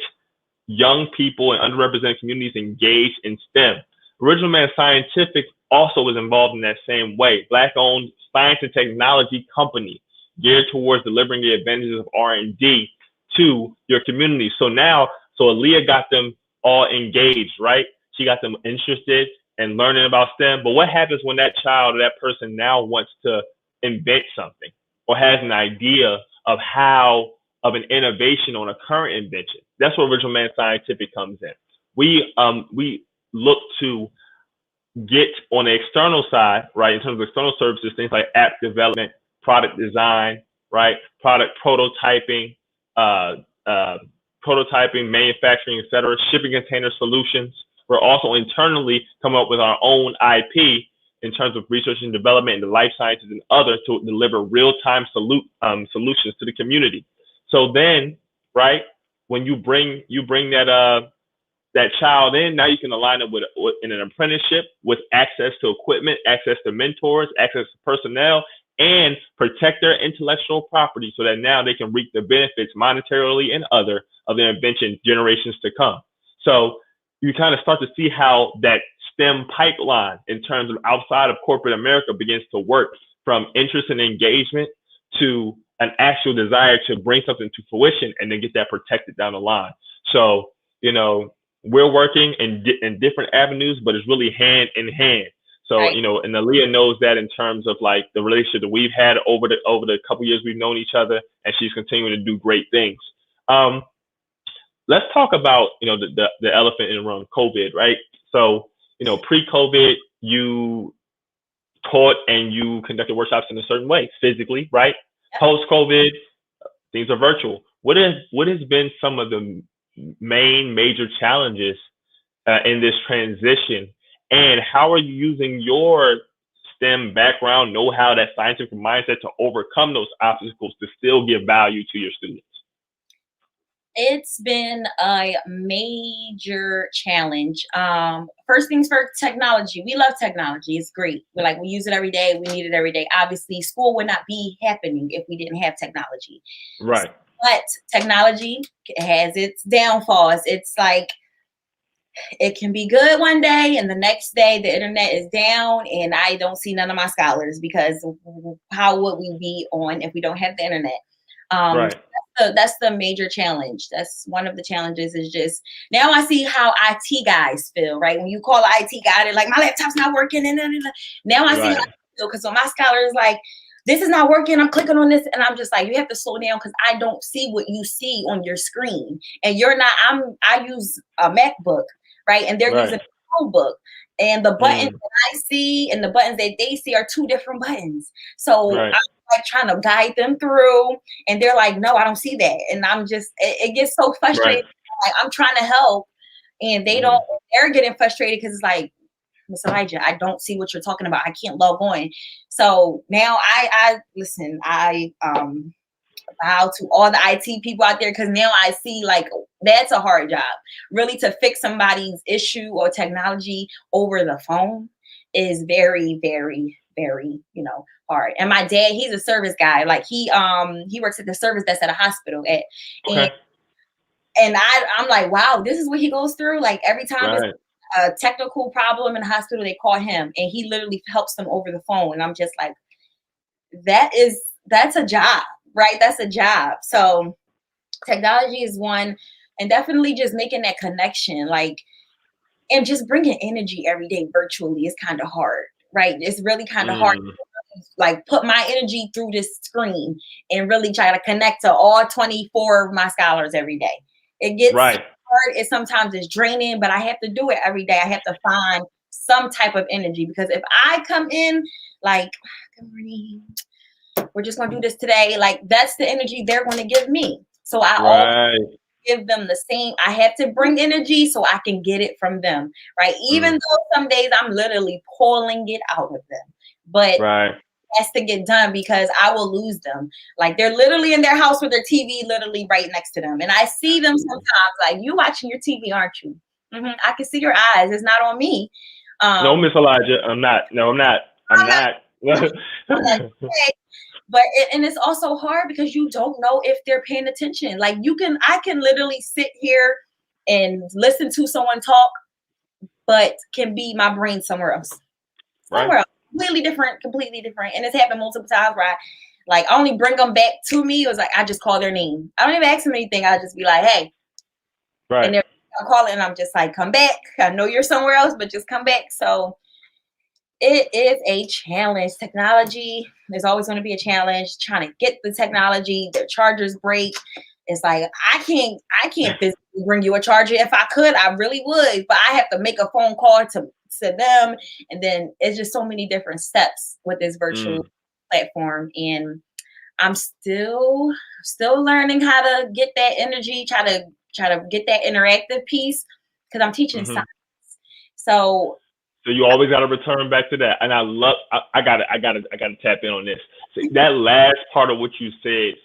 young people and underrepresented communities engaged in STEM. Original Man Scientific also was involved in that same way. Black-owned science and technology company geared towards delivering the advantages of R&D to your community. So Aaliyah got them all engaged, right? She got them interested in learning about STEM. But what happens when that child or that person now wants to invent something or has an idea of an innovation on a current invention? That's where Original Man Scientific comes in. We look to get on the external side, right, in terms of external services, things like app development, product design, right, product prototyping, manufacturing, etc., shipping container solutions. We're also internally coming up with our own IP in terms of research and development in the life sciences and others to deliver real-time solutions to the community. So then, right, when you bring that child in, now you can align it with in an apprenticeship with access to equipment, access to mentors, access to personnel, and protect their intellectual property so that now they can reap the benefits monetarily and other of their invention generations to come. So you kind of start to see how that STEM pipeline in terms of outside of corporate America begins to work, from interest and engagement to an actual desire to bring something to fruition and then get that protected down the line. So, we're working in different avenues, but it's really hand in hand. So, Right. And Aaliyah knows that in terms of like the relationship that we've had over the couple years we've known each other, and she's continuing to do great things. Let's talk about, the elephant in the room, COVID, right? So, pre-COVID, you taught and you conducted workshops in a certain way, physically, right? Yep. Post-COVID, things are virtual. What has been some of the main major challenges in this transition, and how are you using your STEM background, know-how, that scientific mindset to overcome those obstacles to still give value to your students? It's been a major challenge. First things first, technology. We love technology. It's great. We use it every day. We need it every day. Obviously, school would not be happening if we didn't have technology. Right. But technology has its downfalls. It's like it can be good one day and the next day the internet is down and I don't see none of my scholars, because how would we be on if we don't have the internet? Right. That's the major challenge. That's one of the challenges, is just now I see how IT guys feel, right? When you call an IT guy, they're like, my laptop's not working. And now I see how I feel, because when my scholar is like, this is not working, I'm clicking on this, and I'm just like, you have to slow down, because I don't see what you see on your screen. And you're not, I use a MacBook, right? And they're using a Chromebook. And the buttons that I see and the buttons that they see are two different buttons. So I'm like trying to guide them through, and they're like, no, I don't see that. And I'm just, it gets so frustrating. Like, I'm trying to help, and they're getting frustrated, because it's like, Miss Elijah, I don't see what you're talking about. I can't log on. So now I listen, I bow to all the IT people out there, because now I see like that's a hard job. Really, to fix somebody's issue or technology over the phone is very, very, very, hard. And my dad, he's a service guy. Like he works at the service desk at a hospital and I'm like, wow, this is what he goes through. Like every time it's a technical problem in the hospital, they call him, and he literally helps them over the phone. And I'm just like, that's a job, right? That's a job. So technology is one, and definitely just making that connection, and just bringing energy every day virtually is kind of hard, right? It's really kind of hard to put my energy through this screen and really try to connect to all 24 of my scholars every day. It gets hard. Sometimes it's draining, but I have to do it every day. I have to find some type of energy, because if I come in like, good morning, we're just going to do this today, like that's the energy they're going to give me. So I always give them the same. I have to bring energy so I can get it from them, right? Even though some days I'm literally pulling it out of them. But has to get done because I will lose them. Like they're literally in their house with their TV literally right next to them. And I see them sometimes like, you watching your TV, aren't you? I can see your eyes. It's not on me. No, Miss Elijah, I'm not. No, I'm not. I'm I'm not not. but and it's also hard because you don't know if they're paying attention. Like I can literally sit here and listen to someone talk, but can be my brain somewhere else. Somewhere else. Completely different. And it's happened multiple times where I only bring them back to me. It was like I just call their name. I don't even ask them anything. I just be like, hey. Right. And they're calling and I'm just like, come back. I know you're somewhere else, but just come back. So it is a challenge. Technology, there's always going to be a challenge trying to get the technology. Their chargers break. It's like I can't physically bring you a charger. If I could, I really would, but I have to make a phone call to them, and then it's just so many different steps with this virtual platform. And I'm still learning how to get that energy, try to get that interactive piece because I'm teaching science. So you always got to return back to that. And I love, I got to tap in on this. See, that last part of what you said,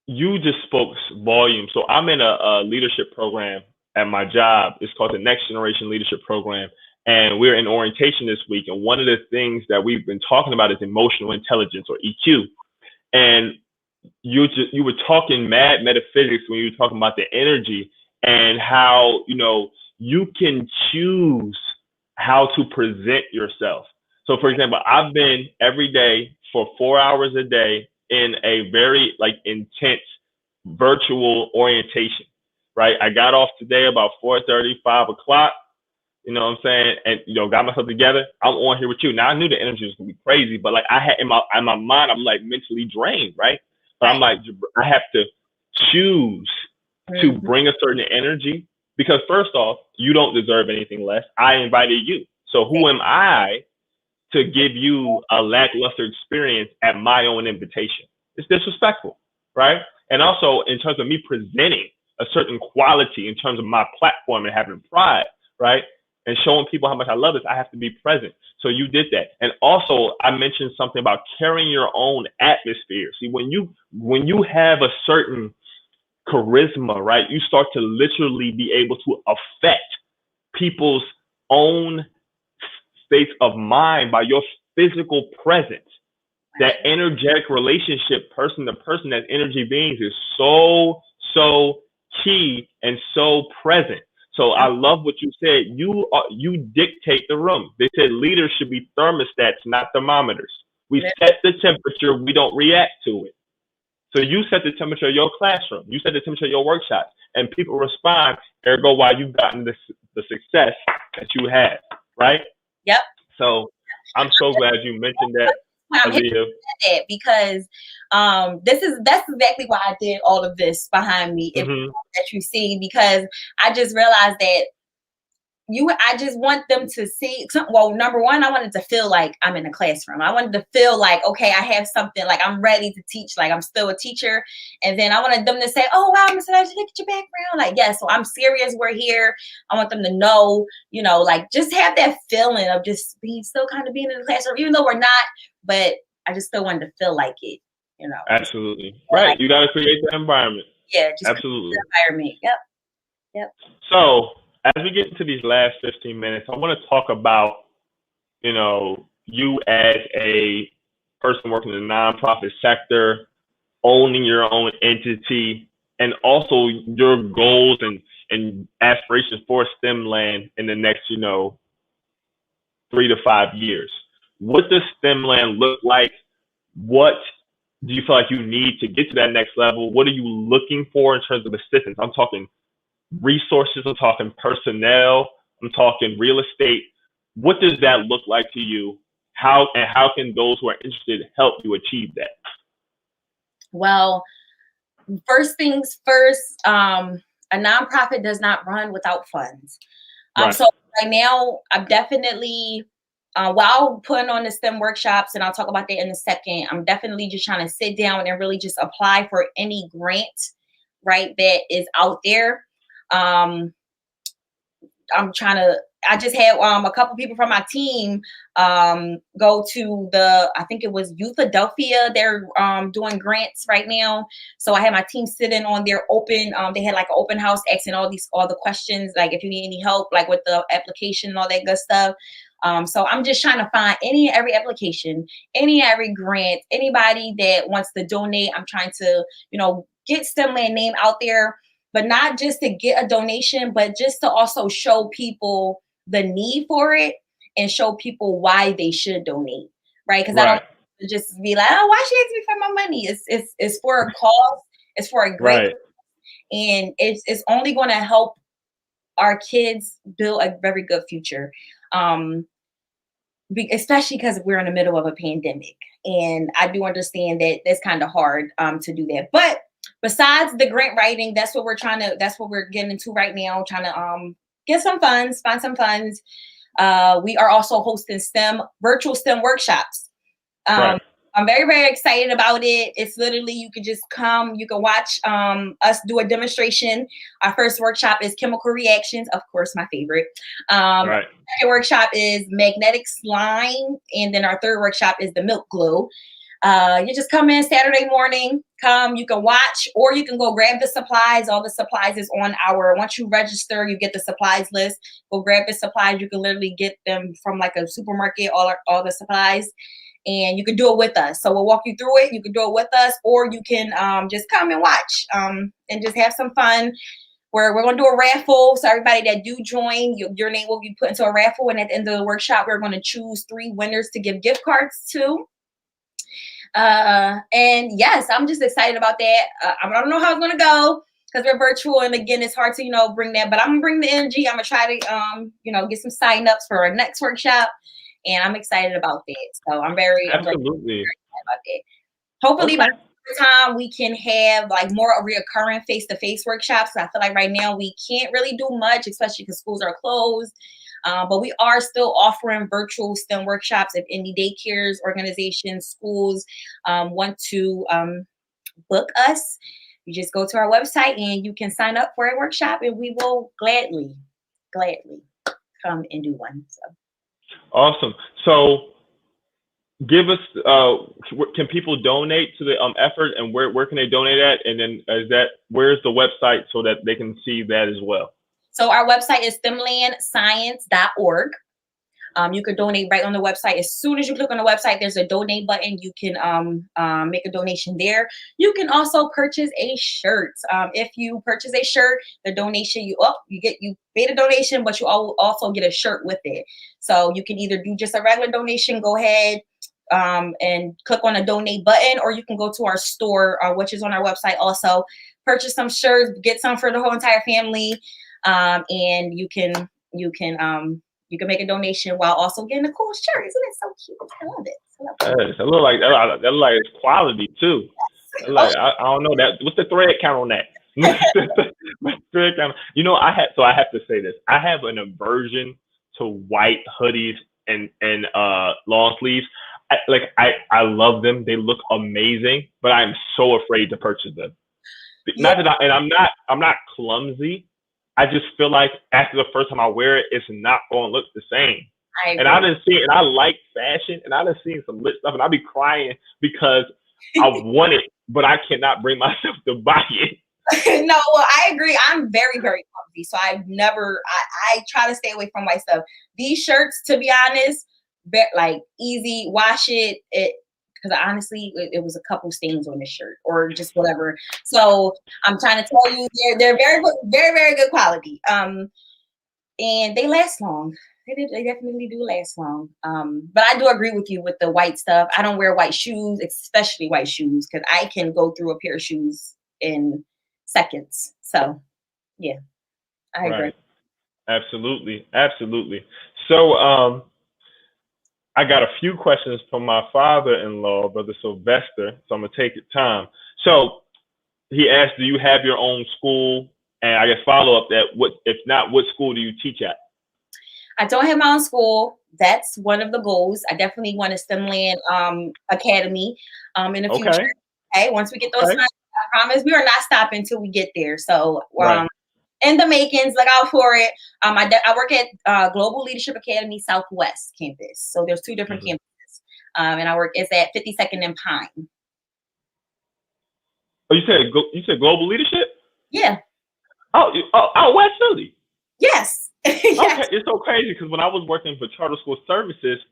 you just spoke volume. So I'm in a leadership program at my job. It's called the Next Generation Leadership Program. And we're in orientation this week. And one of the things that we've been talking about is emotional intelligence, or EQ. And you were talking mad metaphysics when you were talking about the energy and how, you can choose how to present yourself. So for example, I've been every day for 4 hours a day in a very intense virtual orientation, right? I got off today about 4:30, 5 o'clock, you know what I'm saying? And, got myself together. I'm on here with you. Now I knew the energy was going to be crazy, but I had in my mind, I'm mentally drained, right? But I'm I have to choose to bring a certain energy. Because first off, you don't deserve anything less. I invited you. So who am I to give you a lackluster experience at my own invitation? It's disrespectful, right? And also in terms of me presenting a certain quality in terms of my platform and having pride, right? And showing people how much I love this, I have to be present. So you did that. And also I mentioned something about carrying your own atmosphere. See, when you have a certain charisma, right? You start to literally be able to affect people's own states of mind by your physical presence. That energetic relationship, person to person, as energy beings, is so key and so present. So I love what you said. You dictate the room. They said leaders should be thermostats, not thermometers. We set the temperature. We don't react to it. So you set the temperature of your classroom. You set the temperature of your workshops, and people respond. Ergo, why you've gotten the success that you have, right? Yep. So I'm so glad you mentioned that, Aaliyah. Because that's exactly why I did all of this behind me that you see, because I just realized that I just want them to see. Well, number one, I wanted to feel like I'm in a classroom. I wanted to feel like, okay, I have something, like I'm ready to teach, like I'm still a teacher. And then I wanted them to say, oh, wow, Miss Elijah, look at your background. Like, yes, so I'm serious. We're here. I want them to know, just have that feeling of just still kind of being in the classroom, even though we're not, but I just still wanted to feel like it, Absolutely. Right. You got to create the environment. Yeah, just absolutely. The environment. Yep. So as we get into these last 15 minutes, I want to talk about, you as a person working in the nonprofit sector, owning your own entity, and also your goals and aspirations for STEMland in the next, 3 to 5 years. What does STEMland look like? What do you feel like you need to get to that next level? What are you looking for in terms of assistance? I'm talking resources, I'm talking personnel, I'm talking real estate. What does that look like to you? How can those who are interested help you achieve that? Well, first things first, a nonprofit does not run without funds. Right. So right now, I'm definitely, while putting on the STEM workshops, and I'll talk about that in a second, I'm definitely just trying to sit down and really just apply for any grant, right, that is out there. I'm trying to. I just had a couple people from my team go to I think it was Youth Philadelphia. They're doing grants right now. So I had my team sitting on their open. They had like an open house, asking all the questions, like if you need any help, like with the application and all that good stuff. So I'm just trying to find any and every application, any and every grant, anybody that wants to donate. I'm trying to, get STEMland name out there, but not just to get a donation, but just to also show people the need for it and show people why they should donate, right? Because I don't just be like, oh, why she asking me for my money? It's for a cause. It's for a great, and it's only going to help our kids build a very good future. Especially because we're in the middle of a pandemic, and I do understand that that's kind of hard to do that. But besides the grant writing, that's what we're getting into right now, trying to get some funds, find some funds. We are also hosting virtual STEM workshops. I'm very, very excited about it. It's literally, you can just come, you can watch us do a demonstration. Our first workshop is chemical reactions, of course, my favorite. Second workshop is magnetic slime. And then our third workshop is the milk glue. You just come in Saturday morning, you can watch, or you can go grab the supplies. All the supplies is on once you register, you get the supplies list. Go grab the supplies. You can literally get them from like a supermarket, all the supplies. And you can do it with us. So we'll walk you through it. You can do it with us, or you can just come and watch and just have some fun. We're going to do a raffle. So everybody that do join, your name will be put into a raffle. And at the end of the workshop, we're going to choose 3 winners to give gift cards to. And yes, I'm just excited about that. I don't know how it's going to go because we're virtual. And again, it's hard to, bring that. But I'm going to bring the energy. I'm going to try to, get some sign-ups for our next workshop. And I'm excited about that. So I'm very excited about that. Hopefully by the time we can have like more reoccurring face-to-face workshops. I feel like right now we can't really do much, especially because schools are closed. But we are still offering virtual STEM workshops. If any daycares, organizations, schools want to book us, you just go to our website and you can sign up for a workshop, and we will gladly come and do one. So. Awesome. So give us, can people donate to the effort, and where can they donate at? And then where's the website so that they can see that as well? So our website is stemlandscience.org. You can donate right on the website. As soon as you click on the website, there's a donate button. You can make a donation there. You can also purchase a shirt. If you purchase a shirt, the donation you made a donation, but you also get a shirt with it. So you can either do just a regular donation, go ahead and click on the donate button, or you can go to our store, which is on our website also, purchase some shirts, get some for the whole entire family, and you can make a donation while also getting a cool shirt. Isn't it so cute? I love it. It look like it's quality too. Like I don't know that. What's the thread count on that? Thread count. I have to say this. I have an aversion to white hoodies and long sleeves. I love them. They look amazing, but I'm so afraid to purchase them. Yeah. I'm not clumsy. I just feel like after the first time I wear it, it's not going to look the same. And I like fashion, and I done seen some lit stuff, and I be crying because I want it, but I cannot bring myself to buy it. No, well, I agree. I'm very, very clumsy, so I try to stay away from white stuff. These shirts, to be honest, like easy, wash it. Because honestly, it was a couple stains on the shirt or just whatever. So I'm trying to tell you, they're very, very, very good quality. And they last long. They definitely do last long. But I do agree with you with the white stuff. I don't wear white shoes, especially white shoes, because I can go through a pair of shoes in seconds. So yeah, I agree. Absolutely. So I got a few questions from my father-in-law, Brother Sylvester, so I'm going to take your time. So he asked, do you have your own school? And I guess follow up that, if not, what school do you teach at? I don't have my own school. That's one of the goals. I definitely want a STEMland Academy in the future. Okay, once we get those funds, I promise we are not stopping until we get there. So in the makings. Look out for it. I work at Global Leadership Academy Southwest campus. So there's two different Mm-hmm. campuses. And I work is at 52nd and Pine. Oh, you said global leadership? Yeah. Oh, out West Philly. Yes. Okay, Yes. it's so crazy because when I was working for charter school services,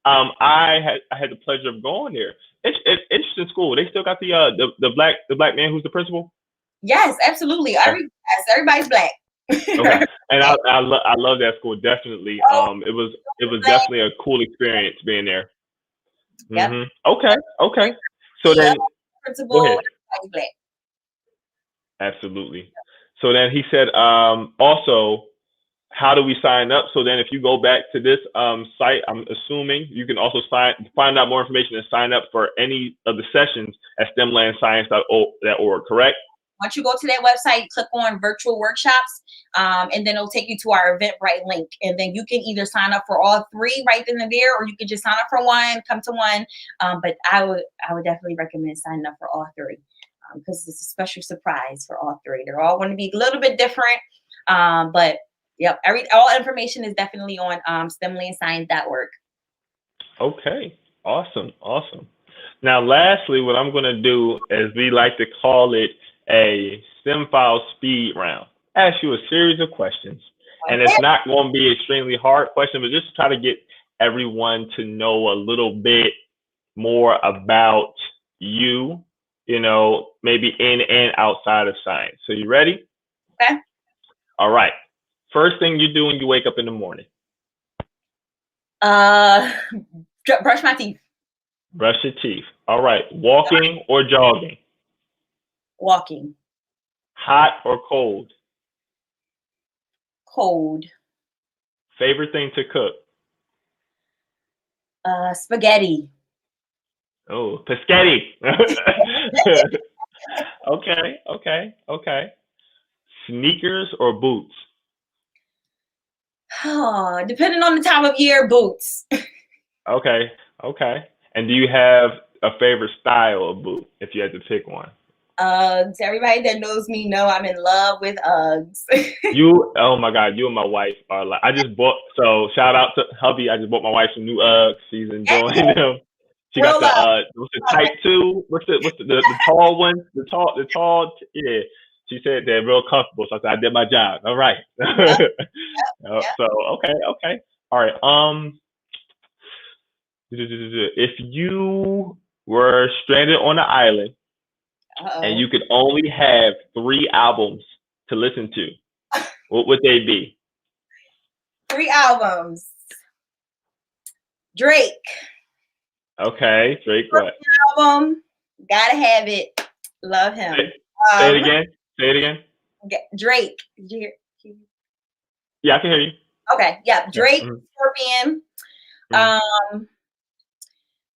I had the pleasure of going there. It's interesting school. They still got the black man who's the principal. Yes, absolutely. Okay. Everybody's black. Okay, and I love that school definitely. Oh, It was black. definitely a cool experience being there. Yep. Okay. So The then, go principal, ahead. everybody's black. Absolutely. So then he said, also, how do we sign up? So then if you go back to this site, I'm assuming you can also find out more information and sign up for any of the sessions at stemlandscience.org, correct? Once you go to that website, click on virtual workshops, and then it'll take you to our Eventbrite link. And then you can either sign up for all three right then and there, or you can just sign up for one, come to one. But I would definitely recommend signing up for all three, because it's a special surprise for all three. They're all going to be a little bit different. But yep, all information is definitely on stemlandscience.org. Okay. Awesome. Now, lastly, what I'm going to do is we like to call it a STEM file speed round. Ask you a series of questions, and it's not going to be extremely hard questions, but just try to get everyone to know a little bit more about you, maybe in and outside of science. So you ready? Okay. All right. First thing you do when you wake up in the morning? Brush my teeth. Brush your teeth. All right. Walking or jogging? Walking. Hot or cold? Cold. Favorite thing to cook? Spaghetti. Oh, pescetti. Okay. Sneakers or boots? Oh, depending on the time of year, boots. Okay. And do you have a favorite style of boot if you had to pick one? Uggs. Everybody that knows me know I'm in love with Uggs. Oh my God, you and my wife are like, so shout out to hubby. I just bought my wife some new Uggs. She's enjoying them. She got what's the type 2? What's the tall one? The tall, yeah. She said they're real comfortable. So I said, I did my job. All right. Yep. So, okay. All right. If you were stranded on an island and you could only have 3 albums to listen to, what would they be? 3 albums. Drake. Okay, Drake. What? Album. Gotta have it. Love him. Say it again. Drake. Yeah, I can hear you. Okay. Yeah. Drake. Mm-hmm. Scorpion.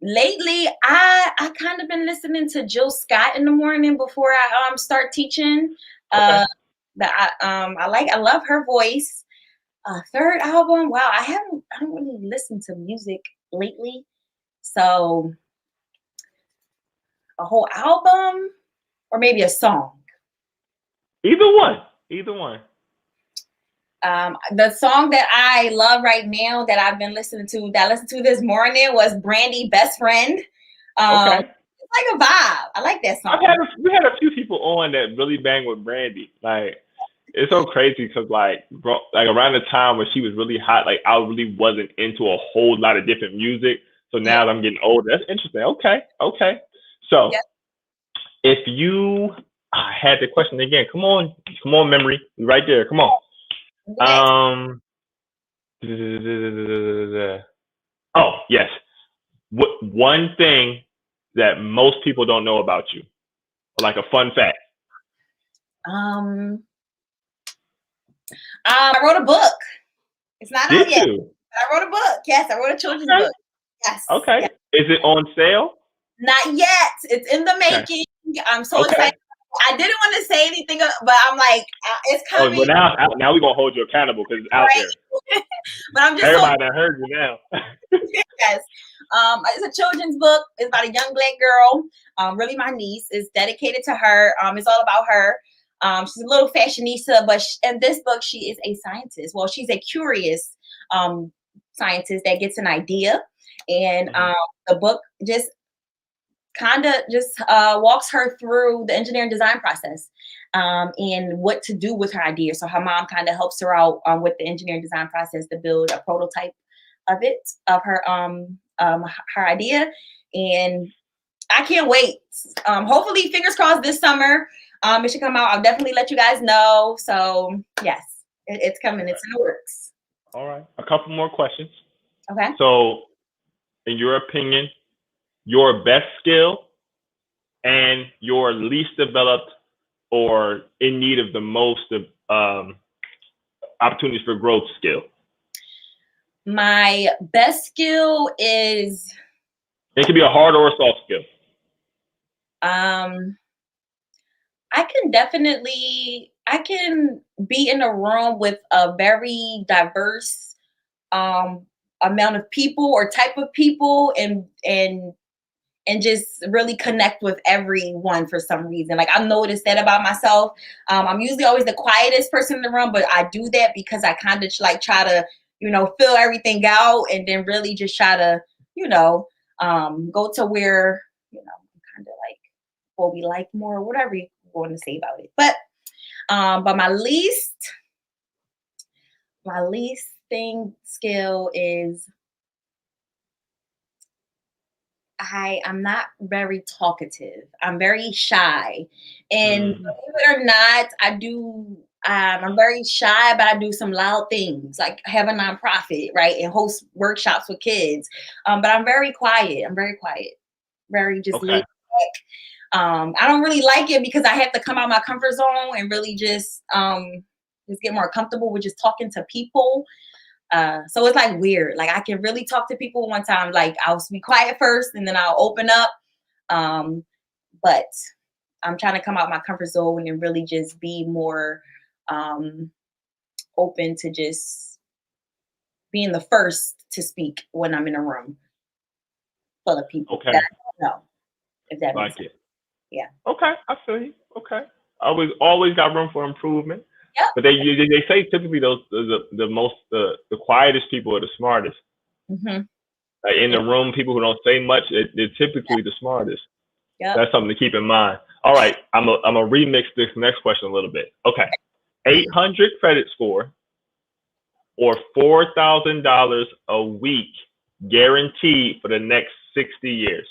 Lately, I kind of been listening to Jill Scott in the morning before I start teaching. Okay. I love her voice. Third album. Wow, I don't really listen to music lately, so a whole album or maybe a song. Either one. The song that I love right now that I've been listening to, that I listened to this morning, was Brandy, Best Friend. Okay. It's like a vibe. I like that song. We had a few people on that really bang with Brandy. Like, it's so crazy because like around the time when she was really hot, like I really wasn't into a whole lot of different music. So now that I'm getting older, that's interesting. Okay. So if you had the question again, come on, memory, right there. Come on. Oh yes. What one thing that most people don't know about you, like a fun fact? I wrote a book. It's not out yet. You? I wrote a book. Yes, I wrote a children's book. Yes. Okay. Yes. Is it on sale? Not yet. It's in the making. Okay. I'm so excited. I didn't want to say anything, but I'm like, it's coming. Oh, well, now we're gonna hold you accountable because it's out there. But I'm just everybody that heard you now. Yes. It's a children's book. It's about a young black girl. Really my niece. It's dedicated to her. It's all about her. She's a little fashionista, but in this book, she is a scientist. Well, she's a curious scientist that gets an idea, and the book just kind of just walks her through the engineering design process and what to do with her idea. So her mom kind of helps her out with the engineering design process to build a prototype of it, of her idea. And I can't wait. Hopefully, fingers crossed this summer. It should come out. I'll definitely let you guys know. So yes, it's coming. It's in the works. All right. A couple more questions. Okay. So, in your opinion, your best skill and your least developed or in need of the most opportunities for growth skill? My best skill is... It can be a hard or a soft skill. I can be in a room with a very diverse amount of people or type of people and just really connect with everyone for some reason. Like, I've noticed that about myself. I'm usually always the quietest person in the room, but I do that because I kind of like try to, fill everything out and then really just try to, go to where, kind of like what we like more, or whatever you want to say about it. But my least skill is I'm not very talkative. I'm very shy. And believe it or not, I'm very shy, but I do some loud things, like have a nonprofit, right? And host workshops with kids. But I'm very quiet. Very just laid back. I don't really like it because I have to come out of my comfort zone and really just get more comfortable with just talking to people. So it's like weird. Like, I can really talk to people one time. Like, I'll be quiet first and then I'll open up. But I'm trying to come out of my comfort zone and really just be more open to just being the first to speak when I'm in a room full of people. Okay. That I don't know, if that Like makes sense. it. Yeah. Okay, I feel you. Okay. Always got room for improvement. Yep. But they say typically the quietest people are the smartest. Mm-hmm. Like in the room, people who don't say much, they're typically the smartest. Yep. That's something to keep in mind. All right, I'm a remix this next question a little bit. Okay, 800 credit score or $4,000 a week guaranteed for the next 60 years.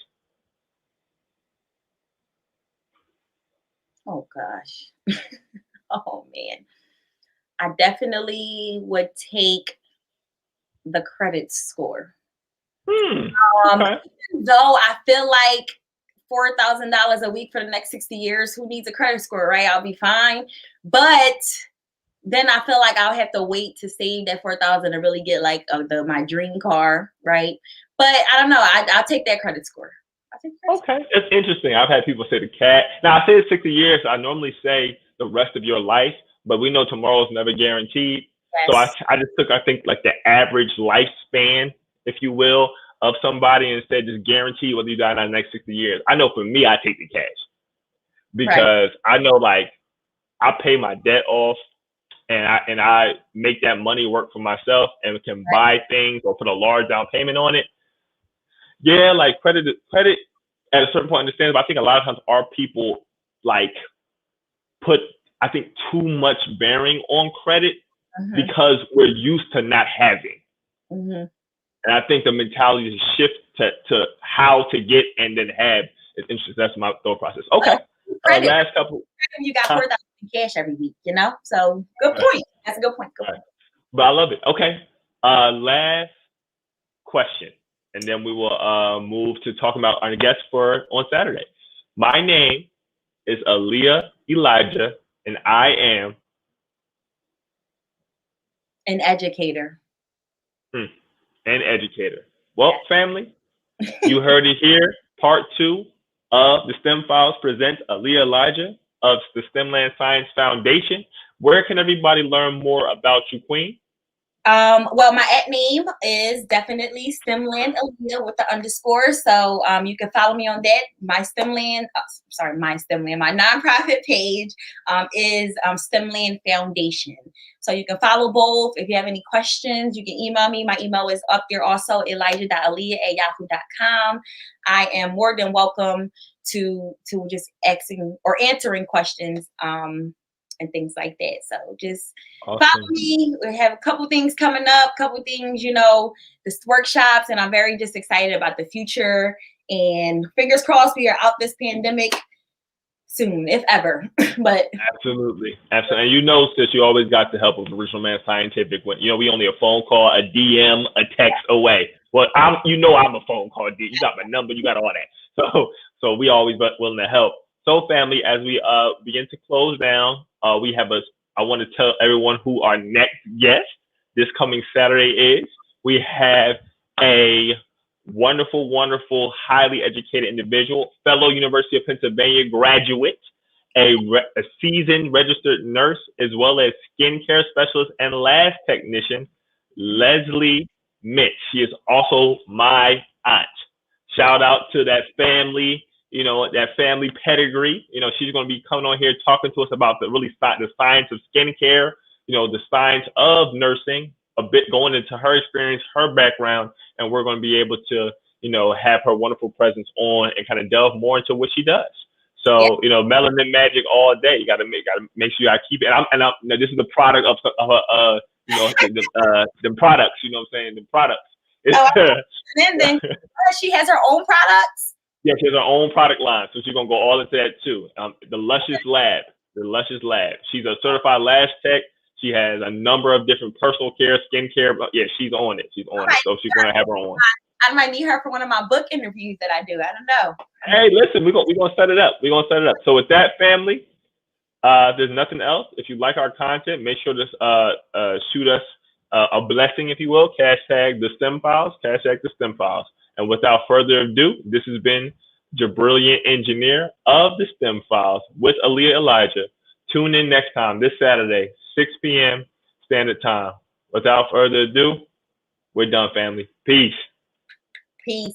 Oh gosh. Oh man. I definitely would take the credit score. Okay. Even though I feel like $4,000 a week for the next 60 years, who needs a credit score, right? I'll be fine. But then I feel like I'll have to wait to save that $4,000 to really get like my dream car, right? But I don't know. I'll take that credit score. Okay, it's interesting. I've had people say the cat. Now I say it's 60 years. I normally say the rest of your life, but we know tomorrow's never guaranteed. Yes. So I just took, I think, like the average lifespan, if you will, of somebody and said just guarantee whether you die in the next 60 years. I know for me, I take the cash because I know like I pay my debt off and I make that money work for myself and can buy things or put a large down payment on it. Yeah, like credit at a certain point understands, but I think a lot of times our people like put, I think, too much bearing on credit because we're used to not having. And I think the mentality is shift to how to get and then have is interesting. That's my thought process. Okay. Last couple. You got $4,000 in cash every week, So good point. That's a good point. Good point. But I love it. Okay. Last question. And then we will move to talking about our guests on Saturday. My name is Aaliyah Elijah, and I am an educator. An educator. Well, family, you heard it here. Part 2 of the STEM Files presents Aaliyah Elijah of the STEMland Science Foundation. Where can everybody learn more about you, Queen? Well, my at name is definitely Stemland Aaliyah with the underscore. So you can follow me on that. My nonprofit page is Stemland Foundation. So you can follow both. If you have any questions, you can email me. My email is up there also, elijah.aaliyah@yahoo.com. I am more than welcome to just asking or answering questions and things like that. So just Awesome. follow me. We have a couple things coming up, couple things, this workshops, and I'm very just excited about the future. And fingers crossed we are out this pandemic soon, if ever. But Absolutely. Absolutely. And sis, you always got the help of Original Man Scientific. When we only a phone call, a DM, a text away. Well, I'm a phone call. You got my number. You got all that. So we always willing to help. So, family, as we begin to close down, I want to tell everyone who our next guest this coming Saturday is. We have a wonderful, wonderful, highly educated individual, fellow University of Pennsylvania graduate, a seasoned registered nurse, as well as skincare specialist and lab technician, Leslie Mitch. She is also my aunt. Shout out to that family, that family pedigree. She's going to be coming on here talking to us about the science of skincare, the science of nursing, a bit going into her experience, her background, and we're going to be able to, have her wonderful presence on and kind of delve more into what she does. So, melanin magic all day. You got to make sure I keep it. This is the product of the products. You know what I'm saying? The products. Then she has her own products. Yeah, she has her own product line, so she's gonna go all into that too. The Luscious Lab. She's a certified lash tech. She has a number of different personal care, skincare. Yeah, she's on it. So she's gonna have her own. I might need her for one of my book interviews that I do. I don't know. Hey, listen, we're gonna set it up. So with that, family, there's nothing else. If you like our content, make sure to shoot us a blessing, if you will. Hashtag the STEM Files. And without further ado, this has been Brilliant Engineer of the STEM Files with Aaliyah Elijah. Tune in next time, this Saturday, 6 p.m. Standard Time. Without further ado, we're done, family. Peace. Peace.